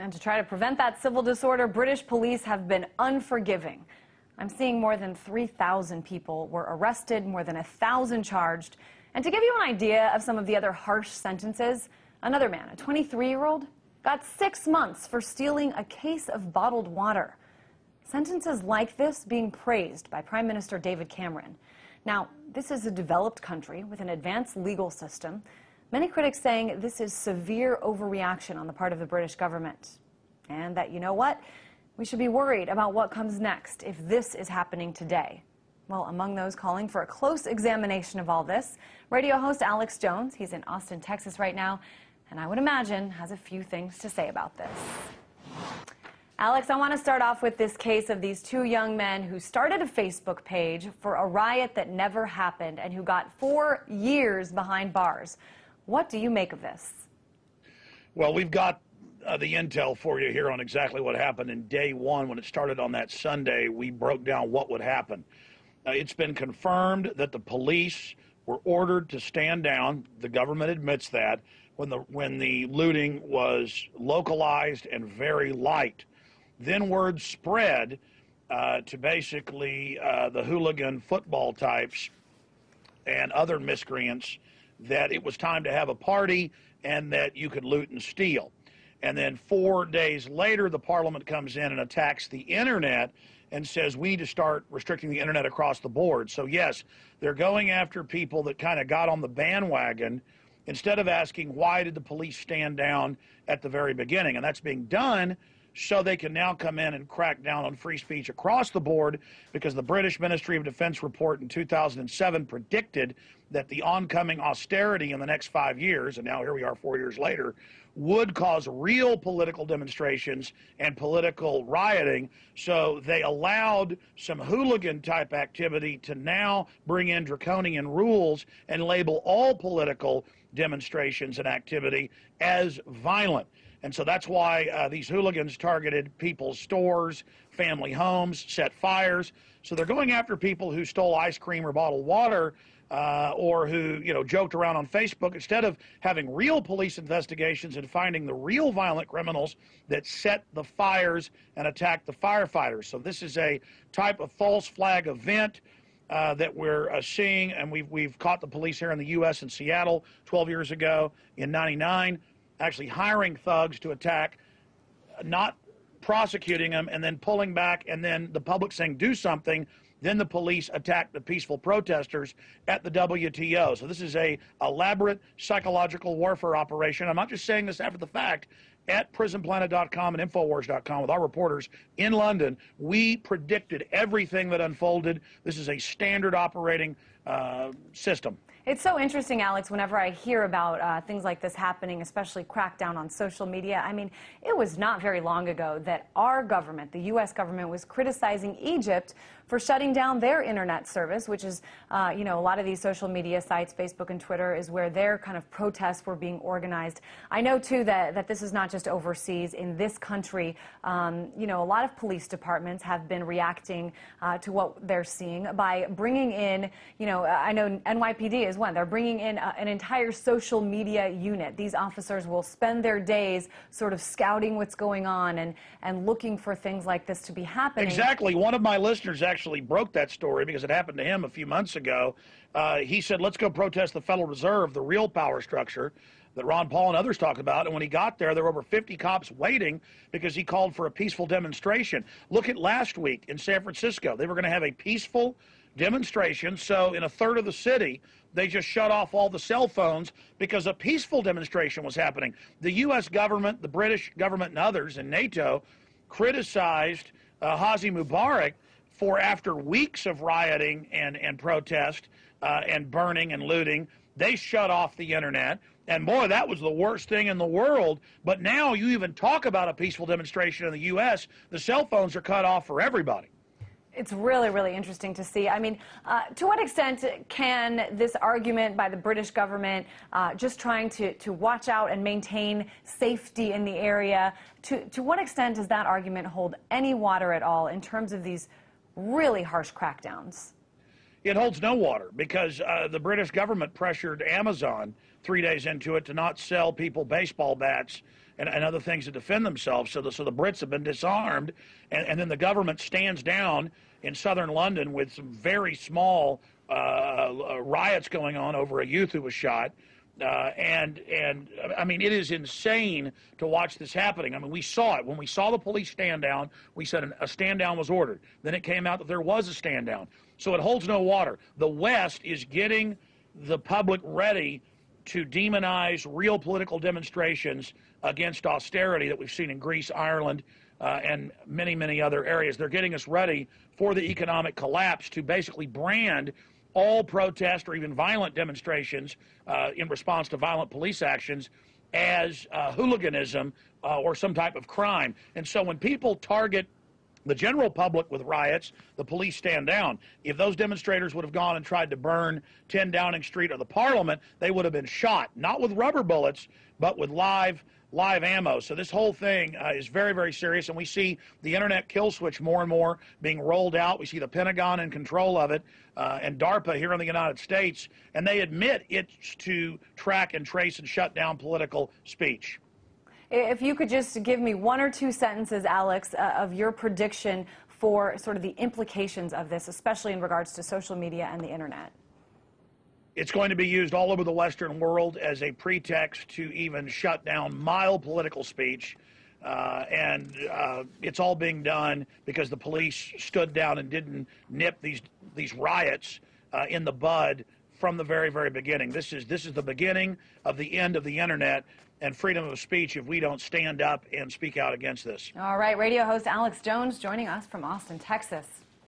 And to try to prevent that civil disorder, British police have been unforgiving. I'm seeing more than 3,000 people were arrested, more than 1,000 charged. And to give you an idea of some of the other harsh sentences, another man, a 23-year-old, got 6 months for stealing a case of bottled water. Sentences like this being praised by Prime Minister David Cameron. Now, this is a developed country with an advanced legal system. Many critics saying this is severe overreaction on the part of the British government. And that, you know what? We should be worried about what comes next if this is happening today. Well, among those calling for a close examination of all this, radio host Alex Jones, he's in Austin, Texas right now, and I would imagine has a few things to say about this. Alex, I want to start off with this case of these two young men who started a Facebook page for a riot that never happened and who got 4 years behind bars. What do you make of this? Well, we've got the intel for you here on exactly what happened in day one. When it started on that Sunday, we broke down what would happen. It's been confirmed that the police were ordered to stand down. The government admits that when the looting was localized and very light. Then word spread to basically the hooligan football types and other miscreants that it was time to have a party and that you could loot and steal. And then 4 days later, the parliament comes in and attacks the internet and says we need to start restricting the internet across the board. So yes, they're going after people that kind of got on the bandwagon instead of asking why did the police stand down at the very beginning. And that's being done so they can now come in and crack down on free speech across the board, because the British Ministry of Defense report in 2007 predicted that the oncoming austerity in the next 5 years, and now here we are 4 years later, would cause real political demonstrations and political rioting. So they allowed some hooligan-type activity to now bring in draconian rules and label all political demonstrations and activity as violent. And so that's why these hooligans targeted people's stores, family homes, set fires. So they're going after people who stole ice cream or bottled water or who, joked around on Facebook, instead of having real police investigations and finding the real violent criminals that set the fires and attacked the firefighters. So this is a type of false flag event that we're seeing, and we've caught the police here in the U.S. in Seattle 12 years ago in '99. Actually hiring thugs to attack, not prosecuting them, and then pulling back, and then the public saying do something. Then the police attack the peaceful protesters at the WTO. So this is a elaborate psychological warfare operation. I'm not just saying this after the fact. At prisonplanet.com and Infowars.com with our reporters in London, we predicted everything that unfolded. This is a standard operating system. It's so interesting, Alex, whenever I hear about things like this happening, especially crackdown on social media. I mean, it was not very long ago that our government, the U.S. government, was criticizing Egypt for shutting down their internet service, which is, a lot of these social media sites, Facebook and Twitter, is where their kind of protests were being organized. I know, too, that this is not just overseas. In this country, a lot of police departments have been reacting to what they're seeing by bringing in, I know NYPD is one. They're bringing in an entire social media unit. These officers will spend their days sort of scouting what's going on and looking for things like this to be happening. Exactly. One of my listeners actually broke that story because it happened to him a few months ago. He said, let's go protest the Federal Reserve, the real power structure that Ron Paul and others talk about. And when he got there were over 50 cops waiting because he called for a peaceful demonstration. Look at last week in San Francisco. They were going to have a peaceful demonstration. So in a third of the city, they just shut off all the cell phones because a peaceful demonstration was happening. The U.S. government, the British government, and others, and NATO criticized Hosni Mubarak for, after weeks of rioting and protest and burning and looting, they shut off the internet. And boy, that was the worst thing in the world. But now you even talk about a peaceful demonstration in the U.S., the cell phones are cut off for everybody. It's really, really interesting to see. I mean, to what extent can this argument by the British government just trying to watch out and maintain safety in the area, to what extent does that argument hold any water at all in terms of these really harsh crackdowns? It holds no water because the British government pressured Amazon 3 days into it to not sell people baseball bats and other things to defend themselves. So the Brits have been disarmed, and then the government stands down in southern London with some very small riots going on over a youth who was shot. And I mean, it is insane to watch this happening. I mean, we saw it. When we saw the police stand down, we said a stand down was ordered. Then it came out that there was a stand down. So it holds no water. The West is getting the public ready to demonize real political demonstrations against austerity that we've seen in Greece, Ireland, and many, many other areas. They're getting us ready for the economic collapse to basically brand all protest or even violent demonstrations in response to violent police actions as hooliganism or some type of crime. And so when people target the general public with riots, the police stand down. If those demonstrators would have gone and tried to burn 10 Downing Street or the Parliament, they would have been shot, not with rubber bullets, but with live ammo. So this whole thing is very, very serious, and we see the internet kill switch more and more being rolled out. We see the Pentagon in control of it, and DARPA here in the United States, and they admit it's to track and trace and shut down political speech. If you could just give me one or two sentences, Alex, of your prediction for sort of the implications of this, especially in regards to social media and the internet. It's going to be used all over the Western world as a pretext to even shut down mild political speech. And it's all being done because the police stood down and didn't nip these riots in the bud from the very, very beginning. This is the beginning of the end of the internet and freedom of speech if we don't stand up and speak out against this. All right, radio host Alex Jones joining us from Austin, Texas.